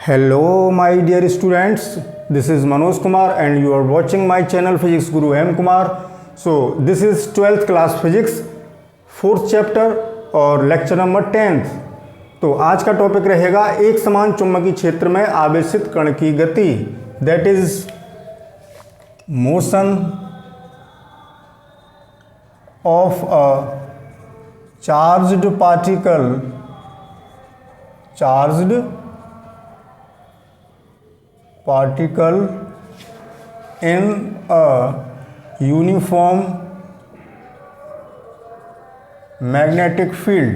Hello my dear students, this is Manoj Kumar and you are watching my channel Physics Guru M Kumar. So this is 12th class Physics 4th chapter और lecture number 10th। तो आज का topic रहेगा एक समान चुंबकीय क्षेत्र में आवेशित कण की गति, that is motion of a charged particle in a uniform magnetic field।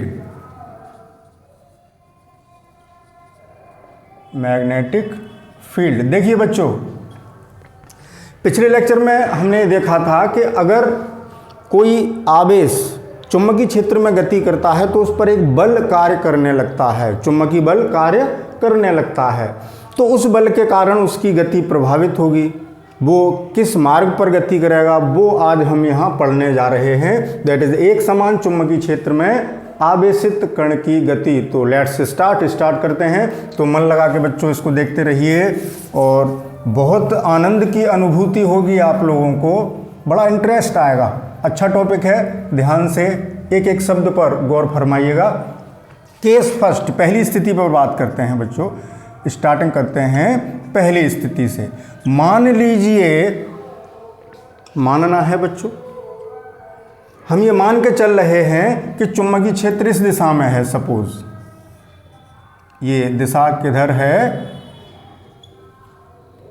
देखिए बच्चों, पिछले लेक्चर में हमने देखा था कि अगर कोई आवेश चुंबकीय क्षेत्र में गति करता है तो उस पर एक बल कार्य करने लगता है, चुंबकीय बल कार्य करने लगता है। तो उस बल के कारण उसकी गति प्रभावित होगी। वो किस मार्ग पर गति करेगा वो आज हम यहाँ पढ़ने जा रहे हैं, दैट इज एक समान चुंबकीय क्षेत्र में आवेशित कण की गति। तो लेट्स स्टार्ट करते हैं। तो मन लगा के बच्चों इसको देखते रहिए और बहुत आनंद की अनुभूति होगी आप लोगों को, बड़ा इंटरेस्ट आएगा। अच्छा टॉपिक है, ध्यान से एक एक शब्द पर गौर फरमाइएगा। केस फर्स्ट, पहली स्थिति पर बात करते हैं बच्चों। स्टार्टिंग करते हैं पहली स्थिति से। मान लीजिए, मानना है बच्चों, हम ये मान के चल रहे हैं कि चुंबकीय क्षेत्र इस दिशा में है। सपोज ये दिशा किधर है,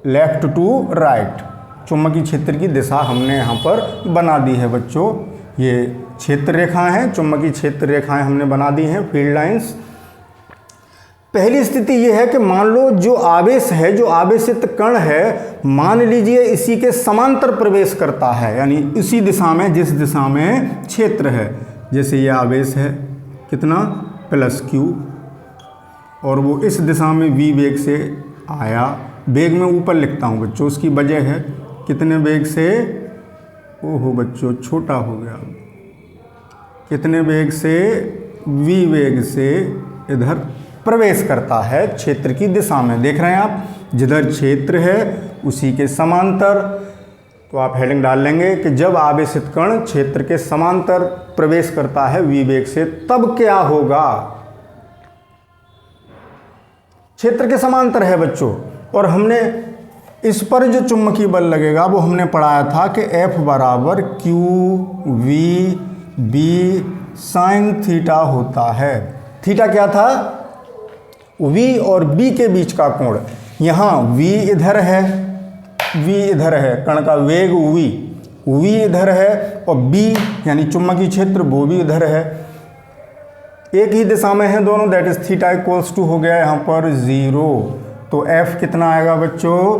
लेफ्ट टू राइट। चुंबकीय क्षेत्र की दिशा हमने यहाँ पर बना दी है बच्चों। ये क्षेत्र रेखाएं हैं, चुंबकीय क्षेत्र रेखाएं हमने बना दी हैं, फील्ड लाइंस। पहली स्थिति यह है कि मान लो जो आवेश है, जो आवेशित कण है, मान लीजिए इसी के समांतर प्रवेश करता है, यानी इसी दिशा में, जिस दिशा में क्षेत्र है। जैसे ये आवेश है कितना प्लस क्यू, और वो इस दिशा में v वेग से आया। वेग में ऊपर लिखता हूँ बच्चों, उसकी वजह है कितने वेग से, ओहो बच्चों छोटा हो गया, कितने वेग से, v वेग से इधर प्रवेश करता है क्षेत्र की दिशा में। देख रहे हैं आप, जिधर क्षेत्र है उसी के समांतर। तो आप हेडिंग डाल लेंगे कि जब आवेशित कण क्षेत्र के समांतर प्रवेश करता है v वेग से, तब क्या होगा। क्षेत्र के समांतर है बच्चों, और हमने इस पर जो चुंबकीय बल लगेगा वो हमने पढ़ाया था कि F बराबर Q V B sine theta होता है। थीटा क्या था, v और b के बीच का कोण। यहाँ v इधर है, v इधर है, कण का वेग v इधर है, और b यानी चुंबकीय क्षेत्र वो भी इधर है, एक ही दिशा में है दोनों, that is theta equals to हो गया यहाँ पर 0। तो f कितना आएगा बच्चों,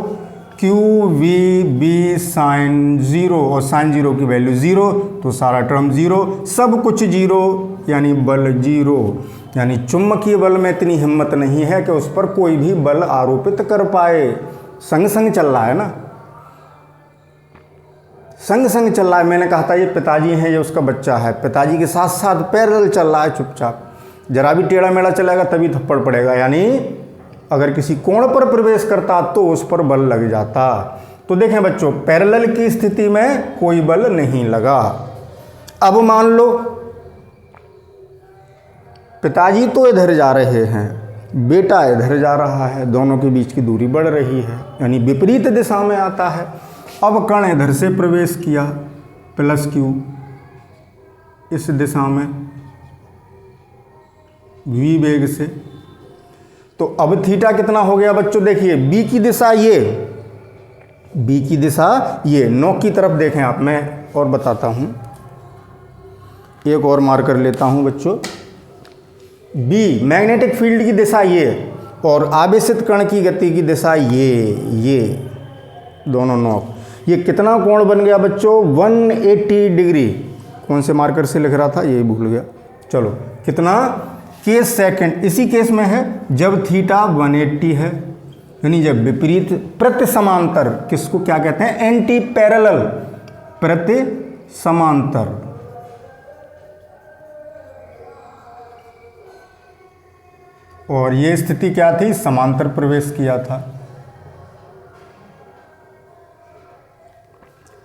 क्यू वी बी साइन 0, और साइन 0 की वैल्यू 0, तो सारा टर्म 0, सब कुछ 0, यानी बल 0। यानी चुंबकीय बल में इतनी हिम्मत नहीं है कि उस पर कोई भी बल आरोपित कर पाए। संग संग चल रहा है ना, संग संग चल रहा है। मैंने कहा था ये पिताजी हैं, ये उसका बच्चा है, पिताजी के साथ साथ पैरेलल चल रहा है चुपचाप। जरा भी टेढ़ा मेढ़ा चलेगा तभी थप्पड़ पड़ेगा, यानी अगर किसी कोण पर प्रवेश करता तो उस पर बल लग जाता। तो देखें बच्चों, पैरेलल की स्थिति में कोई बल नहीं लगा। अब मान लो पिताजी तो इधर जा रहे हैं, बेटा इधर जा रहा है, दोनों के बीच की दूरी बढ़ रही है, यानी विपरीत दिशा में आता है। अब कण इधर से प्रवेश किया प्लस क्यू इस दिशा में v वेग से, तो अब थीटा कितना हो गया बच्चों, देखिए b की दिशा ये, b की दिशा ये, नोक की तरफ देखें आप। मैं और बताता हूँ, एक और मार्कर लेता हूँ बच्चों। b मैग्नेटिक फील्ड की दिशा ये, और आवेशित कण की गति की दिशा ये दोनों नोक। ये कितना कोण बन गया बच्चों, 180 डिग्री। कौन से मार्कर से लिख रहा था ये भूल गया। चलो कितना, केस सेकंड, इसी केस में है जब थीटा 180 है, यानी जब विपरीत प्रति समांतर, किसको क्या कहते हैं, एंटी पैरेलल, प्रति समांतर। और ये स्थिति क्या थी, समांतर प्रवेश किया था।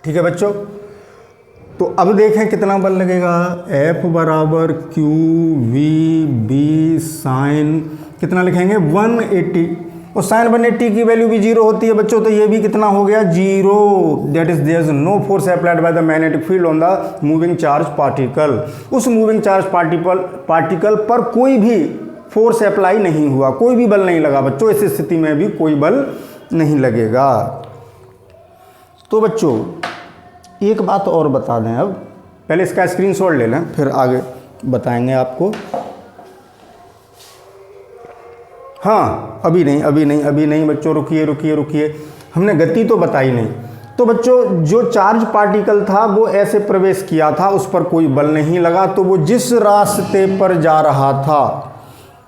ठीक है बच्चों, तो अब देखें कितना बल लगेगा। F बराबर क्यू वी बी साइन कितना लिखेंगे 180, और साइन 180 की वैल्यू भी 0 होती है बच्चों, तो ये भी कितना हो गया 0। That is there is no force applied by the magnetic field on the moving charge particle. उस मूविंग चार्ज पार्टिकल पर कोई भी फोर्स अप्लाई नहीं हुआ, कोई भी बल नहीं लगा बच्चों। इस स्थिति में भी कोई बल नहीं लगेगा। तो बच्चों एक बात और बता दें, अब पहले इसका स्क्रीनशॉट ले लें, फिर आगे बताएंगे आपको। हाँ अभी नहीं बच्चों, रुकिए, हमने गति तो बताई नहीं। तो बच्चों जो चार्ज पार्टिकल था वो ऐसे प्रवेश किया था, उस पर कोई बल नहीं लगा, तो वो जिस रास्ते पर जा रहा था,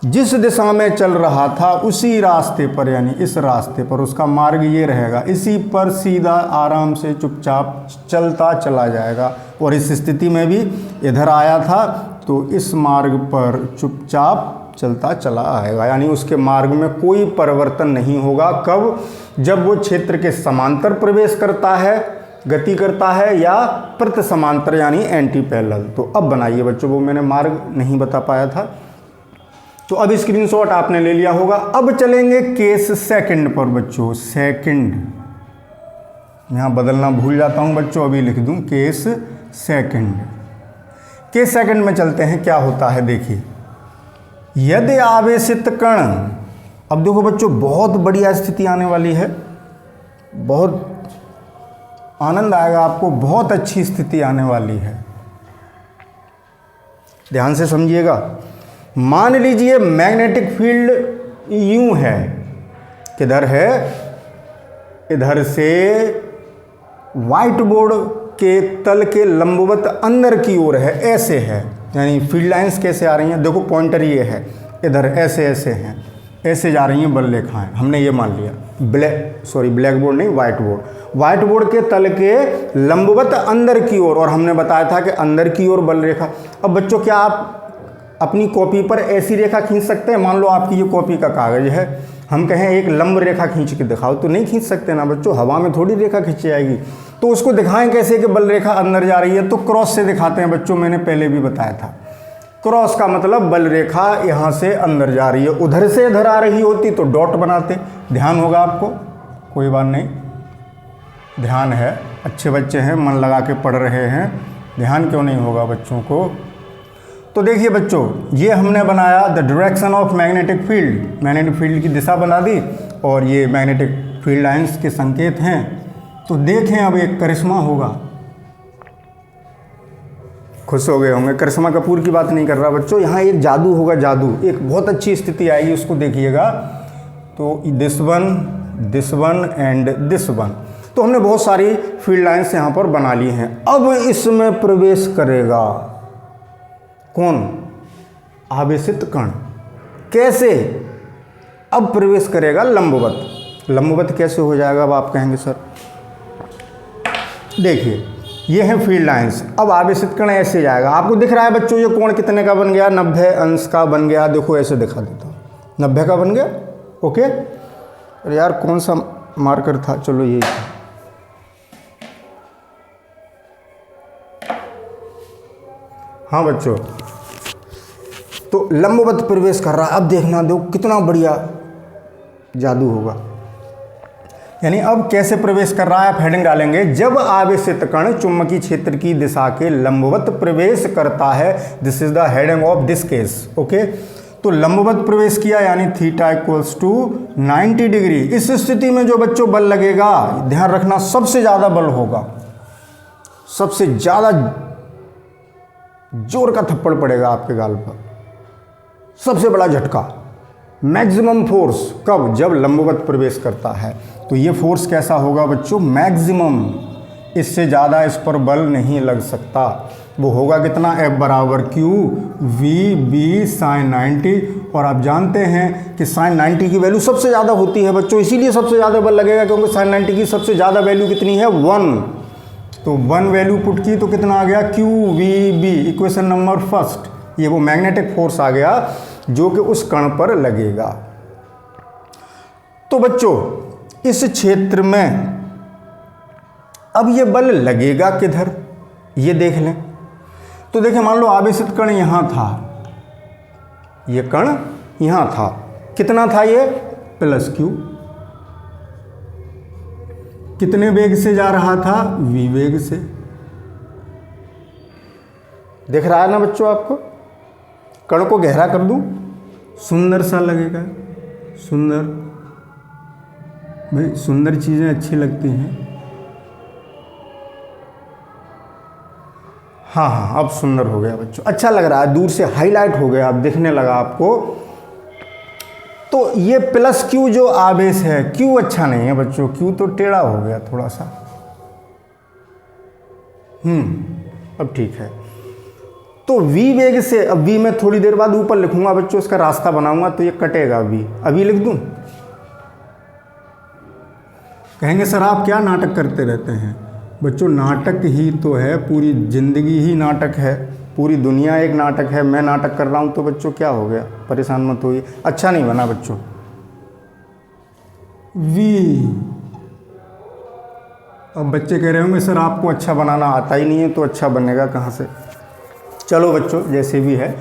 जिस दिशा में चल रहा था, उसी रास्ते पर, यानी इस रास्ते पर उसका मार्ग ये रहेगा, इसी पर सीधा आराम से चुपचाप चलता चला जाएगा। और इस स्थिति में भी इधर आया था तो इस मार्ग पर चुपचाप चलता चला आएगा, यानी उसके मार्ग में कोई परिवर्तन नहीं होगा। कब? जब वो क्षेत्र के समांतर प्रवेश करता है, गति करता है, या प्रति समांतर यानी एंटी पैरेलल। तो अब बनाइए बच्चों, वो मैंने मार्ग नहीं बता पाया था, तो अब स्क्रीनशॉट आपने ले लिया होगा। अब चलेंगे केस सेकंड पर बच्चों। सेकंड यहाँ बदलना भूल जाता हूँ बच्चों, अभी लिख दूँ केस सेकंड। केस सेकंड में चलते हैं, क्या होता है देखिए। यदि आवेशित कण, अब देखो बच्चों बहुत बढ़िया स्थिति आने वाली है, बहुत आनंद आएगा आपको, बहुत अच्छी स्थिति आने वाली है, ध्यान से समझिएगा। मान लीजिए मैग्नेटिक फील्ड यूं है, किधर है, इधर से व्हाइट बोर्ड के तल के लंबवत अंदर की ओर है, ऐसे है। यानी फील्ड लाइंस कैसे आ रही हैं, देखो पॉइंटर ये है, इधर ऐसे ऐसे हैं, ऐसे जा रही हैं बल रेखाएं, हमने ये मान लिया। ब्लैक बोर्ड नहीं, व्हाइट बोर्ड के तल के लंबवत अंदर की ओर, और हमने बताया था कि अंदर की ओर बल रेखा। अब बच्चों क्या आप अपनी कॉपी पर ऐसी रेखा खींच सकते हैं? मान लो आपकी ये कॉपी का कागज है, हम कहें एक लंब रेखा खींच के दिखाओ, तो नहीं खींच सकते ना बच्चों, हवा में थोड़ी रेखा खींची जाएगी। तो उसको दिखाएं कैसे कि बल रेखा अंदर जा रही है, तो क्रॉस से दिखाते हैं बच्चों, मैंने पहले भी बताया था। क्रॉस का मतलब बल रेखा यहाँ से अंदर जा रही है, उधर से इधर आ रही होती तो डॉट बनाते। ध्यान होगा आपको, कोई बात नहीं, ध्यान है, अच्छे बच्चे हैं, मन लगा के पढ़ रहे हैं, ध्यान क्यों नहीं होगा बच्चों को। तो देखिए बच्चों, ये हमने बनाया the direction of magnetic field, magnetic field की दिशा बना दी, और ये मैग्नेटिक फील्ड लाइंस के संकेत हैं। तो देखें अब एक करिश्मा होगा, खुश हो गए होंगे। करिश्मा कपूर की बात नहीं कर रहा बच्चों, यहाँ एक जादू होगा, जादू, एक बहुत अच्छी स्थिति आएगी, उसको देखिएगा। तो this one and this one, तो हमने बहुत सारी फील्ड लाइंस यहाँ पर बना ली हैं। अब इसमें प्रवेश करेगा कौन? आवेशित कण। कैसे? अब प्रवेश करेगा लंबवत। लंबवत कैसे हो जाएगा, अब आप कहेंगे सर। देखिए ये है फील्ड लाइंस, अब आवेशित कण ऐसे जाएगा। आपको दिख रहा है बच्चों ये कोण कितने का बन गया, 90 अंश का बन गया। देखो ऐसे दिखा देता हूँ, 90 का बन गया। ओके, अरे यार कौन सा मार्कर था, चलो यही था। हाँ बच्चों, तो लंबवत प्रवेश कर रहा है। अब देखना दो कितना बढ़िया जादू होगा। यानी अब कैसे प्रवेश कर रहा है, आप हेडिंग डालेंगे, जब आवेशित कण चुंबकीय क्षेत्र की दिशा के लंबवत प्रवेश करता है। This is the heading of this case. Okay, तो लंबवत प्रवेश किया यानी थीटा इक्वल्स टू 90 डिग्री। इस स्थिति में जो बच्चों बल लगेगा, ध्यान रखना, सबसे ज़्यादा बल होगा, सबसे ज़्यादा जोर का थप्पड़ पड़ेगा आपके गाल पर, सबसे बड़ा झटका, मैक्सिमम फोर्स। कब? जब लंबवत प्रवेश करता है। तो ये फोर्स कैसा होगा बच्चों? मैक्सिमम, इससे ज़्यादा इस पर बल नहीं लग सकता। वो होगा कितना? F बराबर Q V B साइन 90। और आप जानते हैं कि साइन 90 की वैल्यू सबसे ज़्यादा होती है बच्चों, इसीलिए सबसे ज़्यादा बल लगेगा, क्योंकि साइन 90 की सबसे ज़्यादा वैल्यू कितनी है? 1। तो 1 वैल्यू पुट की तो कितना आ गया? Q V B, equation number first. ये वो मैग्नेटिक फोर्स आ गया जो कि उस कण पर लगेगा। तो बच्चों इस क्षेत्र में अब ये बल लगेगा किधर, ये देख लें। तो देखिए मान लो आवेशित कण यहाँ था, ये कण यहाँ था, कितना था ये +q, कितने वेग से जा रहा था v वेग से। दिख रहा है ना बच्चों आपको। कण को गहरा कर दूं, सुंदर सा लगेगा, सुंदर, भाई सुंदर चीजें अच्छी लगती हैं। हाँ हाँ अब सुंदर हो गया बच्चों, अच्छा लग रहा है, दूर से हाईलाइट हो गया, अब दिखने लगा आपको। तो ये +q जो आवेश है, q अच्छा नहीं है बच्चों, q तो टेढ़ा हो गया थोड़ा सा। अब ठीक है। तो v वेग से, अब v मैं थोड़ी देर बाद ऊपर लिखूंगा बच्चों, इसका रास्ता बनाऊंगा तो ये कटेगा v, अभी लिख दूं। कहेंगे सर आप क्या नाटक करते रहते हैं। बच्चों नाटक ही तो है, पूरी जिंदगी ही नाटक है, पूरी दुनिया एक नाटक है। मैं नाटक कर रहा हूं तो बच्चों क्या हो गया, परेशान मत होइए, अच्छा नहीं बना बच्चों। v, अब बच्चे कह रहे होंगे सर आपको अच्छा बनाना आता ही नहीं है, तो अच्छा बनेगा कहाँ से। चलो बच्चों जैसे भी है,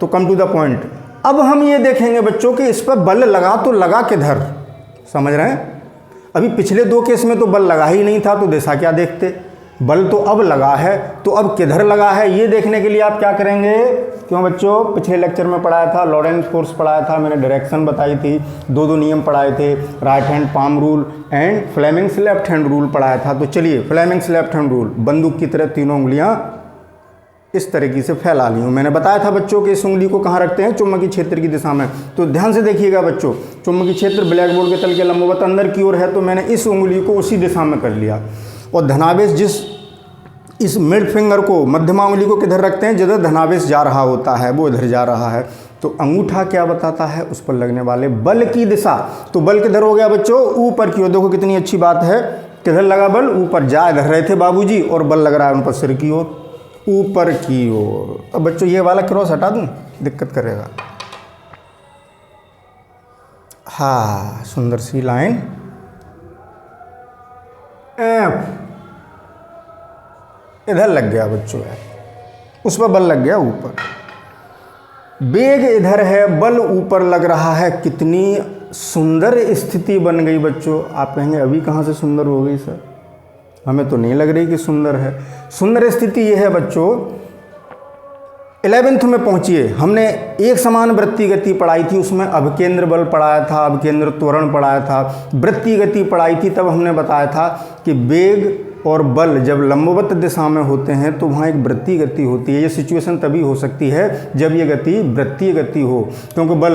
तो कम टू द पॉइंट। अब हम ये देखेंगे बच्चों कि इस पर बल लगा तो लगा किधर, समझ रहे हैं। अभी पिछले 2 केस में तो बल लगा ही नहीं था, तो दिशा क्या देखते। बल तो अब लगा है, तो अब किधर लगा है ये देखने के लिए आप क्या करेंगे। क्यों बच्चों, पिछले लेक्चर में पढ़ाया था, लॉरेंट्ज फोर्स पढ़ाया था, मैंने डायरेक्शन बताई थी, 2 नियम पढ़ाए थे, right hand palm rule and Fleming's left hand rule पढ़ाया था। तो चलिए फ्लेमिंग्स लेफ्ट हैंड रूल, बंदूक की तरह तीनों उंगलियां इस तरीके से फैला ली हूँ। मैंने बताया था बच्चों कि इस उंगली को कहाँ रखते हैं, चुंबकीय क्षेत्र की दिशा में। तो ध्यान से देखिएगा बच्चों, चुंबकीय क्षेत्र ब्लैक बोर्ड के तल के लंबवत अंदर की ओर है, तो मैंने इस उंगली को उसी दिशा में कर लिया। और धनावेश जिस, इस मिड फिंगर को, मध्यमा उंगली को किधर रखते हैं, जिधर धनावेश जा रहा होता है वो इधर जा रहा है। तो अंगूठा क्या बताता है, उस पर लगने वाले बल की दिशा। तो बल किधर हो गया बच्चों, ऊपर की ओर। देखो कितनी अच्छी बात है, किधर लगा बल, ऊपर। जा इधर रहे थे बाबूजी और बल लग रहा है उन पर सिर की ओर, ऊपर की ओर। अब बच्चों ये वाला क्रॉस हटा दूं, दिक्कत करेगा। हाँ सुंदर सी लाइन F, इधर लग गया बच्चों, उस पर बल लग गया ऊपर। वेग इधर है, बल ऊपर लग रहा है, कितनी सुंदर स्थिति बन गई बच्चों। आप कहेंगे अभी कहाँ से सुंदर हो गई सर, हमें तो नहीं लग रही कि सुंदर है। सुंदर स्थिति यह है बच्चों, 11th में पहुंचिए, हमने एक समान वृत्तीय गति पढ़ाई थी, उसमें अभिकेंद्र बल पढ़ाया था, अभिकेंद्र त्वरण पढ़ाया था, वृत्तीय गति पढ़ाई थी। तब हमने बताया था कि वेग और बल जब लंबवत दिशा में होते हैं तो वहाँ एक वृत्तीय गति होती है। ये सिचुएशन तभी हो सकती है जब ये गति वृत्तीय गति हो, क्योंकि बल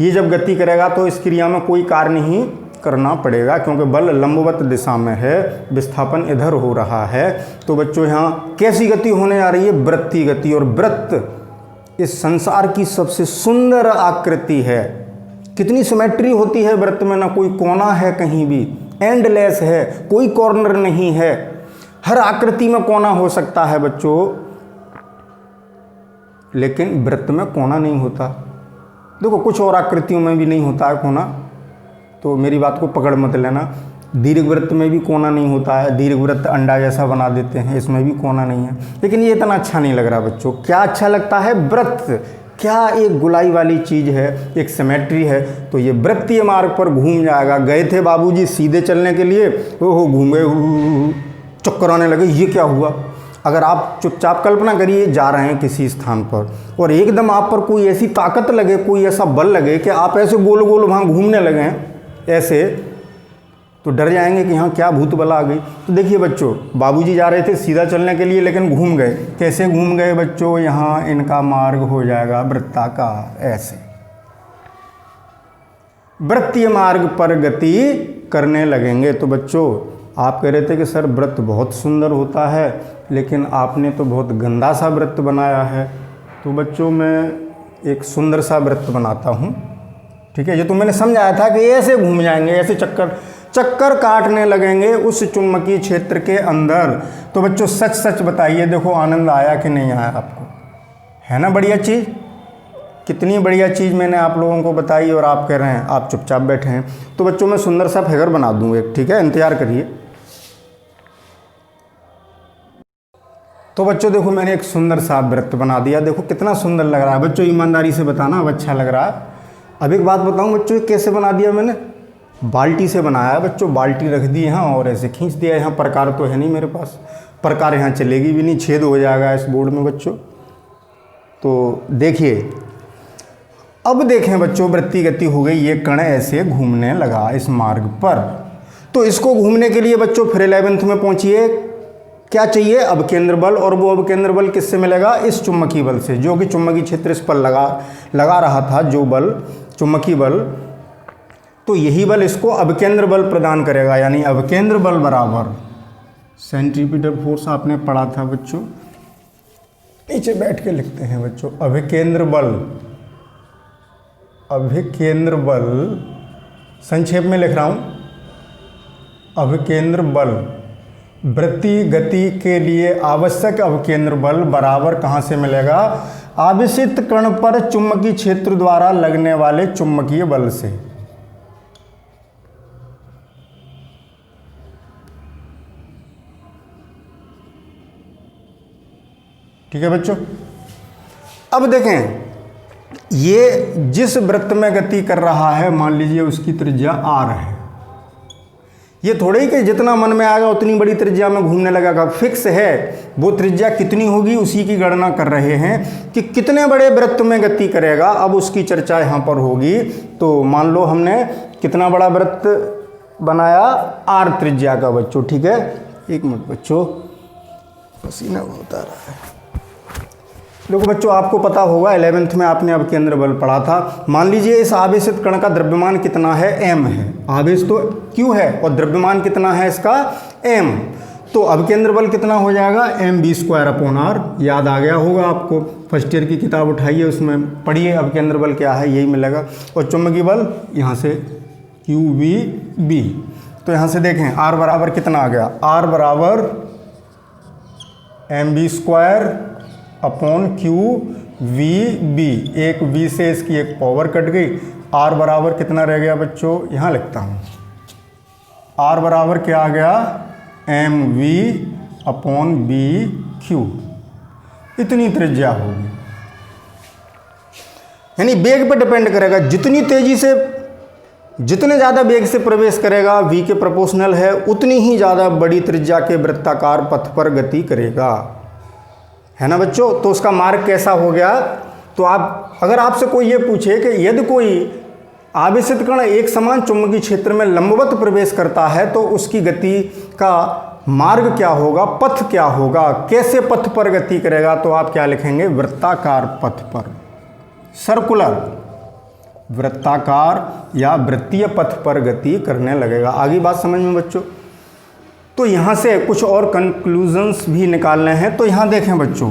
ये जब गति करेगा तो इस क्रिया में कोई कार्य नहीं करना पड़ेगा, क्योंकि बल लंबवत दिशा में है, विस्थापन इधर हो रहा है। तो बच्चों यहाँ कैसी गति होने जा रही है, वृत्तीय गति। और वृत्त इस संसार की सबसे सुंदर आकृति है। कितनी सिमेट्री होती है वृत्त में, ना कोई कोना है कहीं भी, एंडलेस है, कोई कॉर्नर नहीं है। हर आकृति में कोना हो सकता है बच्चों, लेकिन वृत्त में कोना नहीं होता। देखो कुछ और आकृतियों में भी नहीं होता है कोना, तो मेरी बात को पकड़ मत लेना। दीर्घवृत्त में भी कोना नहीं होता है, दीर्घवृत्त अंडा जैसा बना देते हैं, इसमें भी कोना नहीं है। लेकिन ये इतना अच्छा नहीं लग रहा बच्चों। क्या अच्छा लगता है, वृत्त। क्या एक गुलाई वाली चीज़ है, एक सिमेट्री है। तो ये वृत्तीय मार्ग पर घूम जाएगा। गए थे बाबूजी सीधे चलने के लिए, ओहो घूम गए, चक्कर आने लगे, ये क्या हुआ। अगर आप चुपचाप कल्पना करिए, जा रहे हैं किसी स्थान पर और एकदम आप पर कोई ऐसी ताकत लगे, कोई ऐसा बल लगे कि आप ऐसे गोल गोल वहाँ घूमने लगे हैं ऐसे, तो डर जाएंगे कि यहाँ क्या भूत बला आ गई। तो देखिए बच्चों, बाबूजी जा रहे थे सीधा चलने के लिए, लेकिन घूम गए। कैसे घूम गए बच्चों, यहाँ इनका मार्ग हो जाएगा वृत्ताकार, ऐसे वृत्तीय मार्ग पर गति करने लगेंगे। तो बच्चों आप कह रहे थे कि सर वृत्त बहुत सुंदर होता है, लेकिन आपने तो बहुत गंदा सा वृत्त बनाया है। तो बच्चों मैं एक सुंदर सा वृत्त बनाता हूँ, ठीक है। ये तो मैंने समझाया था कि ऐसे घूम जाएंगे, ऐसे चक्कर काटने लगेंगे उस चुंबकीय क्षेत्र के अंदर। तो बच्चों सच सच बताइए, देखो आनंद आया कि नहीं आया आपको, है ना बढ़िया चीज़। कितनी बढ़िया चीज़ मैंने आप लोगों को बताई और आप कह रहे हैं आप चुपचाप बैठे हैं। तो बच्चों मैं सुंदर सा फिगर बना दूँ एक, ठीक है, इंतज़ार करिए। तो बच्चों देखो मैंने एक सुंदर सा वृत्त बना दिया, देखो कितना सुंदर लग रहा है बच्चों, ईमानदारी से बताना अब अच्छा लग रहा है। अब एक बात बताऊं बच्चों, कैसे बना दिया मैंने, बाल्टी से बनाया है बच्चों, बाल्टी रख दी यहाँ और ऐसे खींच दिया। यहाँ प्रकार तो है नहीं मेरे पास, प्रकार यहाँ चलेगी भी नहीं, छेद हो जाएगा इस बोर्ड में बच्चों। तो देखिए, अब देखें बच्चों, वृत्ति गति हो गई, ये कण ऐसे घूमने लगा इस मार्ग पर। तो इसको घूमने के लिए बच्चों फिर 11th में पहुंचिए, क्या चाहिए, अवकेंद्र बल, और वो अवकेंद्र बल किससे मिलेगा, इस चुंबकीय बल से, जो कि चुंबकीय क्षेत्र इस पर लगा रहा था, जो बल चुंबकीय बल, तो यही बल इसको अवकेंद्र बल प्रदान करेगा। यानी अवकेंद्र बल बराबर सेंट्रीपिटल फोर्स आपने पढ़ा था बच्चों, नीचे बैठ के लिखते हैं बच्चों, अभिकेंद्र बल, अभिकेंद्र बल, संक्षेप में लिख रहा हूँ, अभिकेंद्र बल, वृत्ति गति के लिए आवश्यक अवकेंद्र बल बराबर कहाँ से मिलेगा, आवेशित कण पर चुंबकीय क्षेत्र द्वारा लगने वाले चुंबकीय बल से। ठीक है बच्चों। अब देखें, ये जिस वृत्त में गति कर रहा है, मान लीजिए उसकी त्रिज्या r है, ये थोड़े ही कि जितना मन में आएगा उतनी बड़ी त्रिज्या में घूमने लगेगा, फिक्स है वो त्रिज्या कितनी होगी, उसी की गणना कर रहे हैं कि कितने बड़े वृत्त में गति करेगा। अब उसकी चर्चा यहाँ पर होगी। तो मान लो हमने कितना बड़ा वृत्त बनाया, r त्रिज्या का बच्चों, ठीक है। एक मिनट बच्चों, पसीना बहुत आ रहा है। देखो बच्चों, आपको पता होगा 11th में आपने अवकेंद्र बल पढ़ा था। मान लीजिए इस आवेशित कण का द्रव्यमान कितना है, m है, आवेश तो q है और द्रव्यमान कितना है इसका, m। तो अवकेंद्र बल कितना हो जाएगा, mv²/r। याद आ गया होगा आपको, फर्स्ट ईयर की किताब उठाइए, उसमें पढ़िए अवकेंद्र बल क्या है, यही मिलेगा। और चुंबकीय बल यहाँ से qvb। तो यहाँ से देखें r बराबर कितना आ गया, r बराबर mv²/qvb। एक v से इसकी एक पावर कट गई, r बराबर कितना रह गया बच्चों, यहाँ लिखता हूँ, r बराबर क्या आ गया, mv/bq। इतनी त्रिज्या होगी। यानी वेग पर डिपेंड करेगा, जितनी तेजी से, जितने ज़्यादा वेग से प्रवेश करेगा, v के प्रोपोर्शनल है, उतनी ही ज़्यादा बड़ी त्रिज्या के वृत्ताकार पथ पर गति करेगा, है ना बच्चों। तो उसका मार्ग कैसा हो गया। तो आप, अगर आपसे कोई ये पूछे कि यदि कोई आवेशित कण एक समान चुंबकीय क्षेत्र में लंबवत प्रवेश करता है तो उसकी गति का मार्ग क्या होगा, पथ क्या होगा, कैसे पथ पर गति करेगा, तो आप क्या लिखेंगे, वृत्ताकार पथ पर, सर्कुलर, वृत्ताकार या वृत्तीय पथ पर गति करने लगेगा। आगे बात समझ में बच्चों। तो यहाँ से कुछ और कंक्लूजन्स भी निकालने हैं। तो यहाँ देखें बच्चों,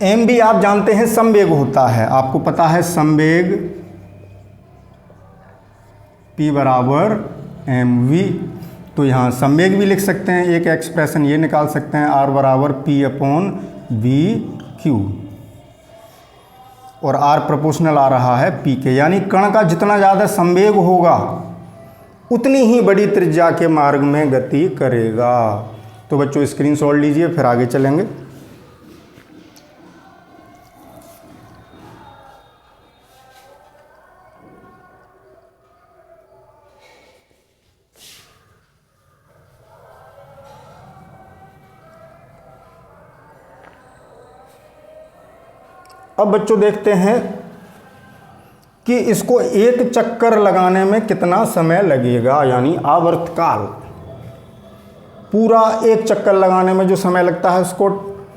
एम भी आप जानते हैं संवेग होता है, आपको पता है संवेग P बराबर mv। तो यहाँ संवेग भी लिख सकते हैं, एक एक्सप्रेशन ये निकाल सकते हैं, r बराबर P/v/q, और r प्रोपोर्शनल आ रहा है p के। यानी कण का जितना ज़्यादा संवेग होगा उतनी ही बड़ी त्रिज्या के मार्ग में गति करेगा। तो बच्चों स्क्रीनशॉट लीजिए, फिर आगे चलेंगे। अब बच्चों देखते हैं कि इसको एक चक्कर लगाने में कितना समय लगेगा, यानी आवर्तकाल। पूरा एक चक्कर लगाने में जो समय लगता है उसको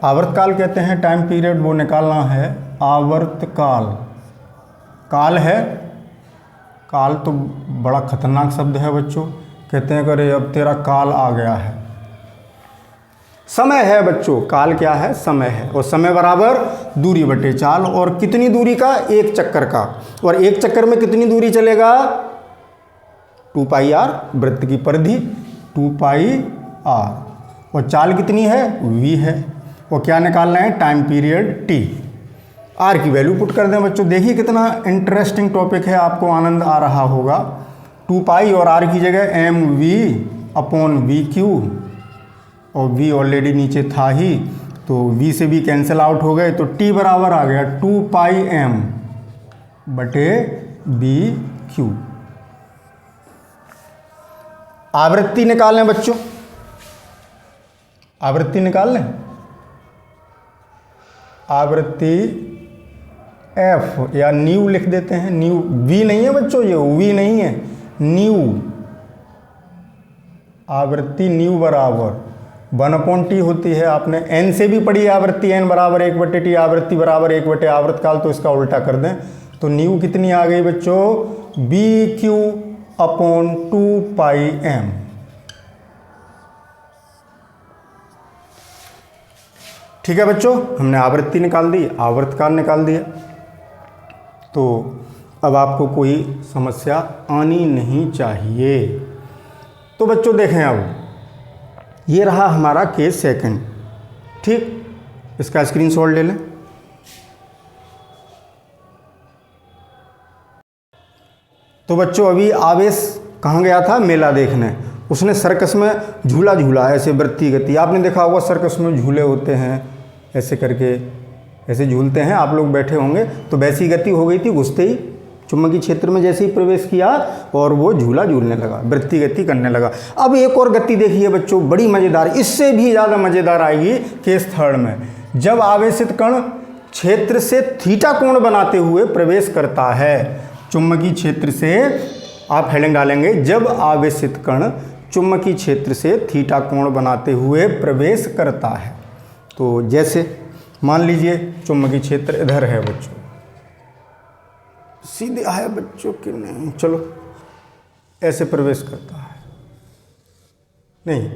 आवर्तकाल कहते हैं, टाइम पीरियड वो निकालना है, आवर्तकाल। काल है, काल तो बड़ा खतरनाक शब्द है बच्चों, कहते हैं कि अरे अब तेरा काल आ गया है। समय है बच्चों, काल क्या है, समय है, और समय बराबर दूरी बटे चाल, और कितनी दूरी का, एक चक्कर का, और एक चक्कर में कितनी दूरी चलेगा, 2πr, वृत्त की परिधि 2πr, और चाल कितनी है, v है, और क्या निकालना है, टाइम पीरियड t। आर की वैल्यू पुट कर दें बच्चों। देखिए कितना इंटरेस्टिंग टॉपिक है, आपको आनंद आ रहा होगा। 2 पाई और आर की जगह M V upon V Q, और वी ऑलरेडी नीचे था ही, तो वी से भी कैंसिल आउट हो गए, तो टी बराबर आ गया 2 पाई एम बटे बी क्यू। आवृत्ति निकाल लें बच्चों, आवृत्ति निकाल लें। आवृत्ति एफ या न्यू लिख देते हैं, न्यू, वी नहीं है बच्चों, ये वी नहीं है, न्यू। आवृत्ति न्यू बराबर 1/t होती है, आपने n से भी पढ़ी आवृत्ति, n बराबर 1/t, आवृत्ति बराबर 1/, आवृतकाल, तो इसका उल्टा कर दें तो न्यू कितनी आ गई बच्चों, B Q upon 2 pi M. ठीक है बच्चों, हमने आवृत्ति निकाल दी, आवर्तकाल निकाल दिया, तो अब आपको कोई समस्या आनी नहीं चाहिए। तो बच्चों देखें, अब ये रहा हमारा केस सेकंड। ठीक, इसका स्क्रीनशॉट ले लें। तो बच्चों अभी आवेश कहाँ गया था, मेला देखने। उसने सर्कस में झूला झूला, ऐसे वृत्तीय गति, आपने देखा होगा सर्कस में झूले होते हैं, ऐसे करके ऐसे झूलते हैं, आप लोग बैठे होंगे, तो वैसी गति हो गई थी। घुसते ही चुंबकीय क्षेत्र में जैसे ही प्रवेश किया और वो झूला झूलने लगा, वृत्तीय गति करने लगा। अब एक और गति देखिए बच्चों, बड़ी मज़ेदार, इससे भी ज़्यादा मज़ेदार आएगी केस थर्ड में। जब आवेशित कण क्षेत्र से थीटा कोण बनाते हुए प्रवेश करता है, चुंबकीय क्षेत्र से, आप हेडिंग डालेंगे, जब आवेशित कण चुंबकीय क्षेत्र से थीटा कोण बनाते हुए प्रवेश करता है। तो जैसे मान लीजिए चुंबकीय क्षेत्र इधर है बच्चों, सीधे आया बच्चों कि नहीं, चलो ऐसे प्रवेश करता है, नहीं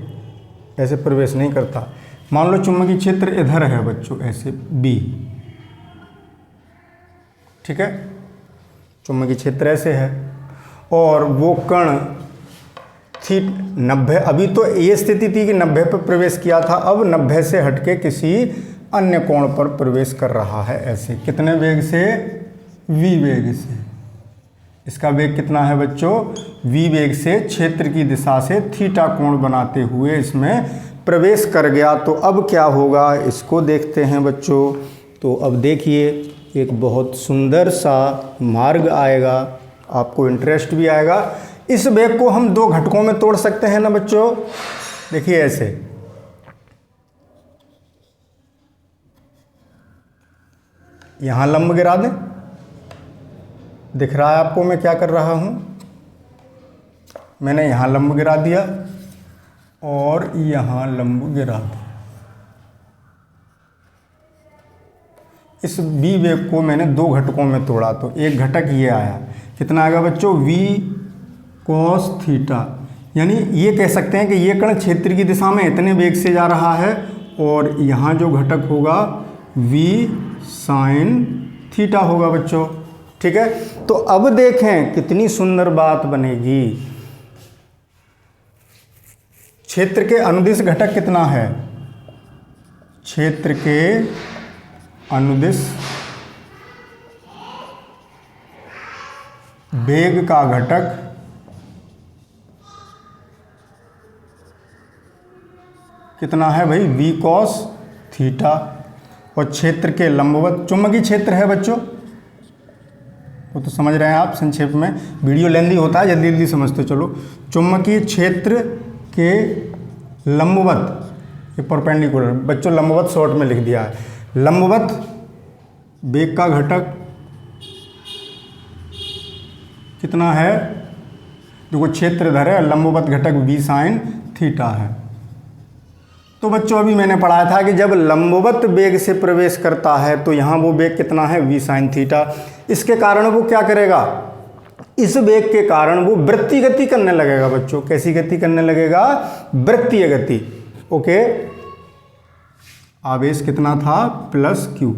ऐसे प्रवेश नहीं करता। मान लो चुंबकीय क्षेत्र इधर है बच्चों, ऐसे बी, ठीक है, चुंबकीय क्षेत्र ऐसे है, और वो कण थी 90, अभी तो ये स्थिति थी कि 90 पर प्रवेश किया था, अब 90 से हटके किसी अन्य कोण पर प्रवेश कर रहा है, ऐसे कितने वेग से, v वेग से। इसका वेग कितना है बच्चों, v वेग से क्षेत्र की दिशा से थीटा कोण बनाते हुए इसमें प्रवेश कर गया। तो अब क्या होगा, इसको देखते हैं बच्चों। तो अब देखिए एक बहुत सुंदर सा मार्ग आएगा, आपको इंटरेस्ट भी आएगा। इस वेग को हम 2 घटकों में तोड़ सकते हैं ना बच्चों, देखिए ऐसे, यहाँ लंब गिरा दें, दिख रहा है आपको मैं क्या कर रहा हूँ, मैंने यहाँ लंब गिरा दिया और यहाँ लंब गिरा दिया। इस बी वेग को मैंने 2 घटकों में तोड़ा, तो एक घटक ये आया, कितना आएगा बच्चों, v cos थीटा। यानी ये कह सकते हैं कि ये कण क्षेत्र की दिशा में इतने वेग से जा रहा है, और यहाँ जो घटक होगा v sin थीटा होगा बच्चों, ठीक है। तो अब देखें कितनी सुंदर बात बनेगी। क्षेत्र के अनुदिश घटक कितना है, क्षेत्र के अनुदिश वेग का घटक कितना है भाई, v cos थीटा, और क्षेत्र के लंबवत, चुंबकीय क्षेत्र है बच्चों, वो तो समझ रहे हैं आप, संक्षेप में, वीडियो लेंदी होता है, जल्दी जल्दी समझते चलो। चुंबकीय क्षेत्र के लंबवत, ये परपेंडिकुलर, बच्चों लंबवत शॉर्ट में लिख दिया है, लंबवत वेग का घटक कितना है, देखो क्षेत्र इधर है, लंबवत घटक v sin थीटा है। तो बच्चों अभी मैंने पढ़ाया था कि जब लंबवत वेग से प्रवेश करता है तो यहाँ वो वेग कितना है, v sin थीटा। इसके कारण वो क्या करेगा, इस वेग के कारण वो वृत्तीय गति करने लगेगा बच्चों। कैसी गति करने लगेगा, वृत्तीय गति। ओके, आवेश कितना था, प्लस q।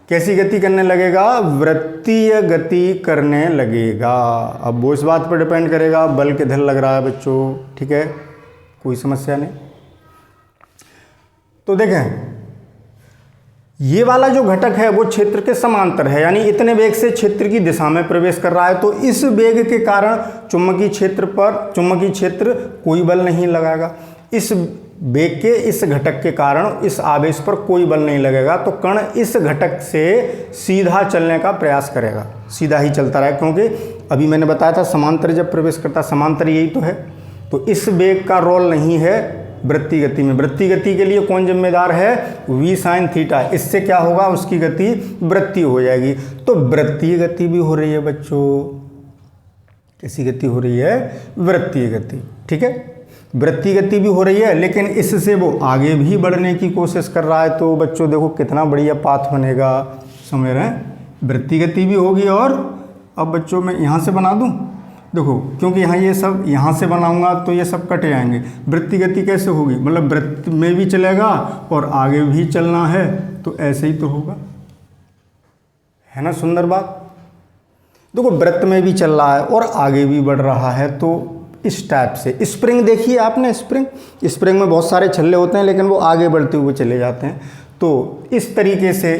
कैसी गति करने लगेगा, वृत्तीय गति करने लगेगा। अब वो इस बात पर डिपेंड करेगा, बल किधर लग रहा है बच्चों, ठीक है, कोई समस्या नहीं। तो देखें ये वाला जो घटक है वो क्षेत्र के समांतर है, यानी इतने वेग से क्षेत्र की दिशा में प्रवेश कर रहा है, तो इस वेग के कारण चुंबकीय क्षेत्र कोई बल नहीं लगाएगा। इस वेग के इस घटक के कारण इस आवेश पर कोई बल नहीं लगेगा, तो कण इस घटक से सीधा चलने का प्रयास करेगा, सीधा ही चलता रहेगा, क्योंकि अभी मैंने बताया था समांतर जब प्रवेश करता, समांतर यही तो है। तो इस वेग का रोल नहीं है वृत्तीय गति में। वृत्तीय गति के लिए कौन जिम्मेदार है? v sin theta. इससे क्या होगा? उसकी गति वृत्तीय हो जाएगी। तो वृत्तीय गति भी हो रही है बच्चों। कैसी गति हो रही है? वृत्तीय गति। ठीक है, वृत्तीय गति भी हो रही है, लेकिन इससे वो आगे भी बढ़ने की कोशिश कर रहा है। तो बच्चों देखो कितना बढ़िया पाथ बनेगा, समझ रहे हैं? वृत्तीय गति भी होगी। और अब बच्चों मैं यहाँ से बना दूँ, देखो क्योंकि यहाँ ये सब यहाँ से बनाऊंगा तो ये सब कट जाएंगे। वृत्तीय गति कैसे होगी? मतलब वृत्त में भी चलेगा और आगे भी चलना है, तो ऐसे ही तो होगा, है ना? सुंदर बात। देखो वृत्त में भी चल रहा है और आगे भी बढ़ रहा है, तो इस टाइप से। स्प्रिंग देखिए आपने, स्प्रिंग में बहुत सारे छल्ले होते हैं, लेकिन वो आगे बढ़ते हुए चले जाते हैं। तो इस तरीके से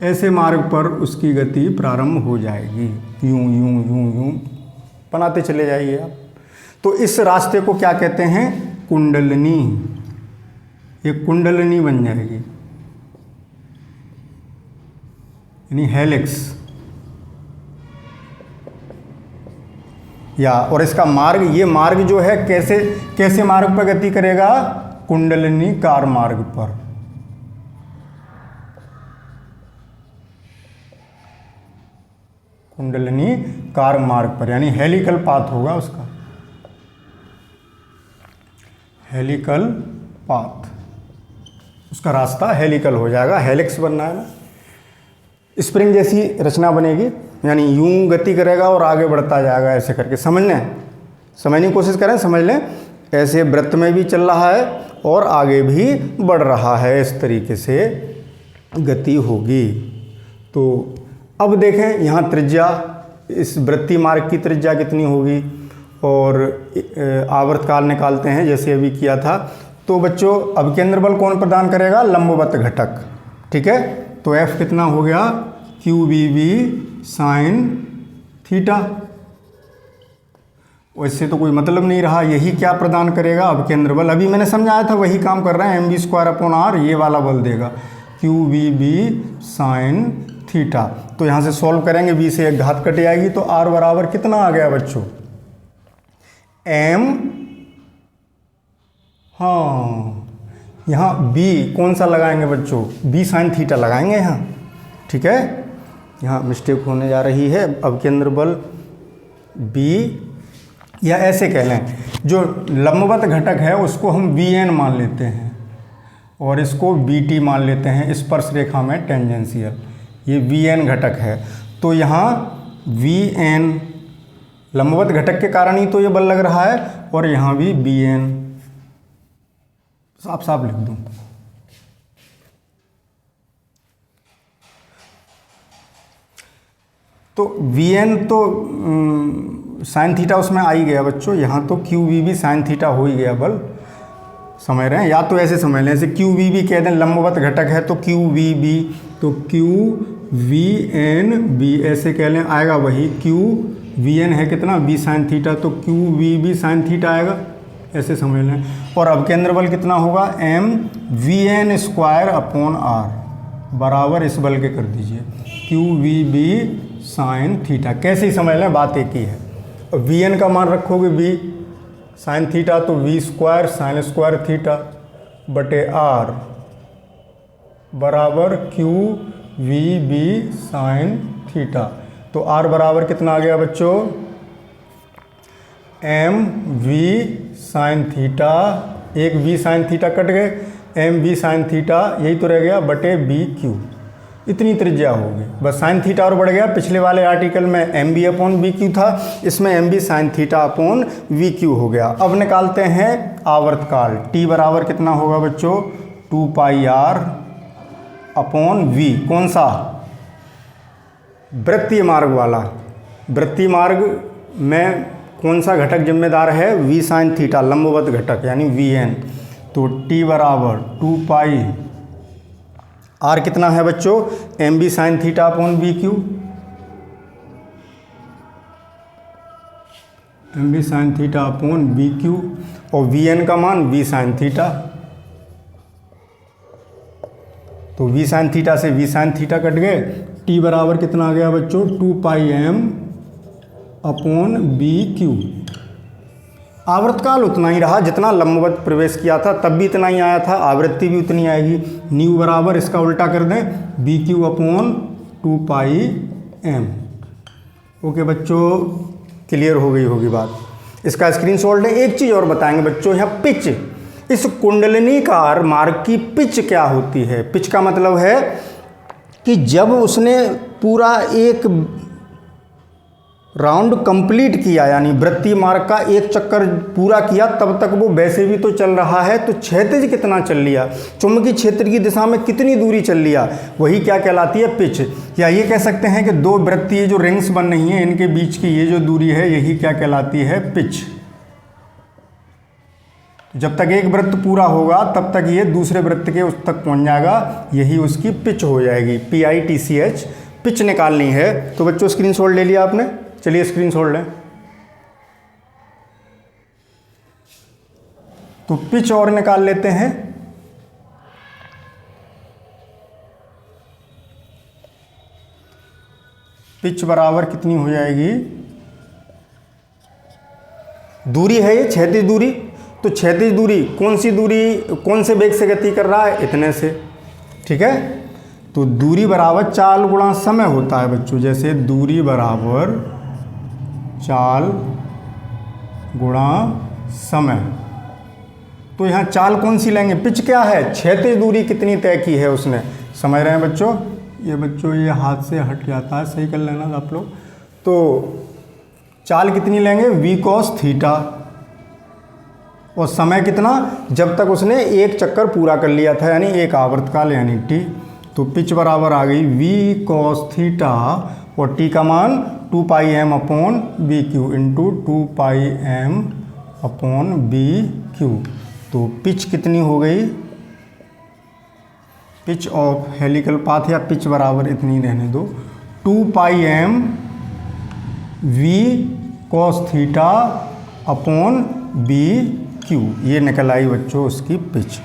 ऐसे मार्ग पर उसकी गति प्रारंभ हो जाएगी। यूं यूं यूं यूं बनाते चले जाइए आप। तो इस रास्ते को क्या कहते हैं? कुंडलनी। ये कुंडलनी बन जाएगी, यानी हेलिक्स। और इसका मार्ग, ये मार्ग जो है कैसे मार्ग पर गति करेगा? कुंडलनी कार मार्ग पर। कुंडलनी कार मार्ग पर, यानी हेलिकल पाथ होगा उसका, हेलिकल पाथ। उसका रास्ता हेलिकल हो जाएगा, हेलिक्स बनना है ना। स्प्रिंग जैसी रचना बनेगी, यानी यूं गति करेगा और आगे बढ़ता जाएगा, ऐसे करके। समझने की कोशिश करें, समझ लें। ऐसे वृत्त में भी चल रहा है और आगे भी बढ़ रहा है, इस तरीके से गति होगी। तो अब देखें यहाँ त्रिज्या, इस वृत्तीय मार्ग की त्रिज्या कितनी होगी, और आवर्तकाल निकालते हैं जैसे अभी किया था। तो बच्चों अब केंद्र बल कौन प्रदान करेगा? लंबवत घटक। ठीक है, तो F कितना हो गया? QVB sin theta. वैसे तो कोई मतलब नहीं रहा, यही क्या प्रदान करेगा? अब केंद्र बल, अभी मैंने समझाया था वही काम कर रहे हैं। mv²/r ये वाला बल देगा, QVB sin थीटा। तो यहाँ से सॉल्व करेंगे, b से एक घात कट जाएगी, तो r बराबर कितना आ गया बच्चों? m, हाँ यहाँ b कौन सा लगाएंगे बच्चों? b sin थीटा लगाएंगे यहाँ। ठीक है, यहाँ मिस्टेक होने जा रही है। अब केंद्र बल b, या ऐसे कह लें, जो लंबवत घटक है उसको हम Vn मान लेते हैं और इसको Vt मान लेते हैं, स्पर्श रेखा में टेंजेंशियल। ये Vn घटक है, तो यहाँ Vn लंबवत घटक के कारण ही तो ये बल लग रहा है, और यहाँ भी Vn साफ साफ लिख दूँ। तो Vn तो साइन थीटा उसमें आ ही गया बच्चों, यहाँ तो QVB साइन थीटा हो ही गया बल। समझ रहे हैं? या तो ऐसे समझ लें, जैसे QVB कह दें, लंबवत घटक है तो QVB, तो QVNB ऐसे कह लें, आएगा वही। QVN है कितना? B साइन थीटा, तो QVB साइन थीटा आएगा, ऐसे समझ लें। और अब केंद्र बल कितना होगा? mVn²/r बराबर इस बल के कर दीजिए, QVB साइन थीटा। कैसे ही समझ लें, बात एक ही है। Vn का मान रखोगे v साइन थीटा, तो v² sin² थीटा बटे r बराबर QVB साइन थीटा। तो r बराबर कितना आ गया बच्चों? mv साइन थीटा, एक v साइन थीटा कट गए, mv साइन थीटा यही तो रह गया, बटे bq। इतनी त्रिज्या होगी बस। साइन थीटा और बढ़ गया, पिछले वाले आर्टिकल में mv/bq था, इसमें mv साइन थीटा/vq हो गया। अब निकालते हैं आवर्तकाल। t बराबर कितना होगा बच्चों? 2πr/v। कौन सा? वृत्तीय मार्ग वाला। वृत्तीय मार्ग में कौन सा घटक जिम्मेदार है? v साइन थीटा, लंबवत घटक यानी Vn। तो t बराबर 2π आर कितना है बच्चों, M B sine theta upon B Q, M B sine theta upon B Q, और वी एन का मान वी साइन थीटा। तो वी साइन थीटा से वी साइन थीटा कट गए, टी बराबर कितना आ गया बच्चों, 2 pi M upon B Q. आवर्तकाल उतना ही रहा जितना लंबवत प्रवेश किया था, तब भी इतना ही आया था, आवृत्ति भी उतनी आएगी। न्यू बराबर इसका उल्टा कर दें, B Q upon 2 pi M. Okay बच्चों, क्लियर हो गई होगी बात। इसका स्क्रीनशॉट लें। एक चीज़ और बताएंगे बच्चों, यहाँ पिच, इस कुंडलिनीकार मार्ग की पिच क्या होती है। पिच का मतलब है कि जब उसने पूरा एक राउंड कंप्लीट किया, यानी वृत्तीय मार्ग का एक चक्कर पूरा किया, तब तक वो वैसे भी तो चल रहा है, तो क्षैतिज कितना चल लिया, चुंबकीय क्षेत्र की दिशा में कितनी दूरी चल लिया, वही क्या कहलाती है, पिच। या ये कह सकते हैं कि दो वृत्तीय जो रिंग्स बन रही हैं, इनके बीच की ये जो दूरी है, यही क्या कहलाती है, पिच। जब तक एक वृत्त पूरा होगा तब तक ये दूसरे वृत्त के उस तक पहुंच जाएगा, यही उसकी पिच हो जाएगी, PITCH, पिच निकालनी है। तो बच्चों स्क्रीनशॉट ले लिया आपने, चलिए स्क्रीनशॉट लें। तो पिच और निकाल लेते हैं। पिच बराबर कितनी हो जाएगी, दूरी है ये क्षैतिज दूरी, तो क्षैतिज दूरी कौन सी दूरी, कौन से वेग से गति कर रहा है, इतने से, ठीक है। तो दूरी बराबर चाल गुणा समय होता है बच्चों, जैसे दूरी बराबर चाल गुणा समय। तो यहाँ चाल कौन सी लेंगे, पिच क्या है, क्षैतिज दूरी कितनी तय की है उसने, समझ रहे हैं बच्चों। ये बच्चों ये हाथ से हट जाता है, सही कर लेना आप लोग। तो चाल कितनी लेंगे, v cos थीटा, और समय कितना, जब तक उसने एक चक्कर पूरा कर लिया था, यानी एक आवर्तकाल यानी t। तो पिच बराबर आ गई v cos थीटा, और t का मान 2 pi M upon B Q into 2 pi M upon B Q. तो पिच कितनी हो गई, पिच ऑफ हेलिकल पाथ, या पिच बराबर इतनी रहने दो, 2 pi M V cos theta upon B Q, ये निकल आई बच्चों उसकी पिच।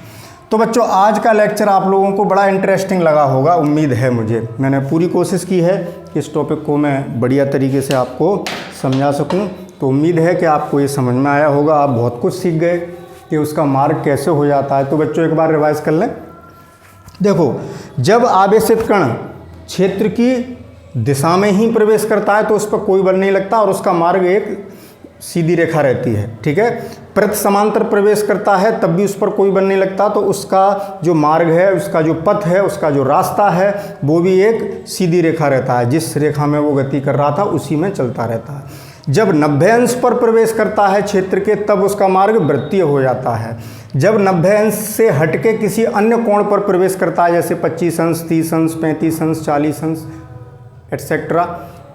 तो बच्चों आज का लेक्चर आप लोगों को बड़ा इंटरेस्टिंग लगा होगा, उम्मीद है मुझे। मैंने पूरी कोशिश की है कि इस टॉपिक को मैं बढ़िया तरीके से आपको समझा सकूं। तो उम्मीद है कि आपको ये समझ में आया होगा, आप बहुत कुछ सीख गए कि उसका मार्ग कैसे हो जाता है। तो बच्चों एक बार रिवाइज कर लें। देखो, जब आवेशित कण क्षेत्र की दिशा में ही प्रवेश करता है तो उस पर कोई बल नहीं लगता और उसका मार्ग एक सीधी रेखा रहती है, ठीक है। प्रति समांतर प्रवेश करता है तब भी उस पर कोई बल नहीं लगता, तो उसका जो मार्ग है, उसका जो पथ है, उसका जो रास्ता है, वो भी एक सीधी रेखा रहता है। जिस रेखा में वो गति कर रहा था उसी में चलता रहता है। जब 90 अंश पर प्रवेश करता है क्षेत्र के, तब उसका मार्ग वृत्तीय हो जाता है। जब 90 अंश से हटके किसी अन्य कोण पर प्रवेश करता है, जैसे 25 अंश, 30 अंश, 35 अंश, 40 अंश एटसेट्रा,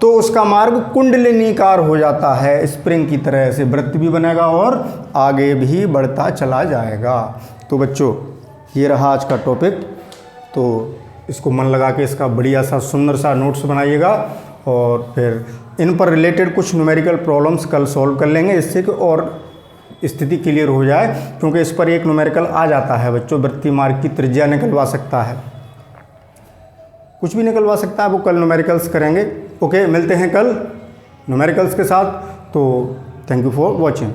तो उसका मार्ग कुंडलिनीकार हो जाता है, स्प्रिंग की तरह से वृत्त भी बनेगा और आगे भी बढ़ता चला जाएगा। तो बच्चों ये रहा आज का टॉपिक। तो इसको मन लगा के इसका बढ़िया सा सुंदर सा नोट्स बनाइएगा, और फिर इन पर रिलेटेड कुछ न्यूमेरिकल प्रॉब्लम्स कल सॉल्व कर लेंगे, इससे कि और स्थिति क्लियर हो जाए। क्योंकि इस पर एक न्यूमेरिकल आ जाता है बच्चों, वृत्तीय मार्ग की त्रिज्या निकलवा सकता है, कुछ भी निकलवा सकता है, वो कल न्यूमेरिकल्स करेंगे। ओके, मिलते हैं कल न्यूमेरिकल्स के साथ। तो थैंक यू फॉर वॉचिंग।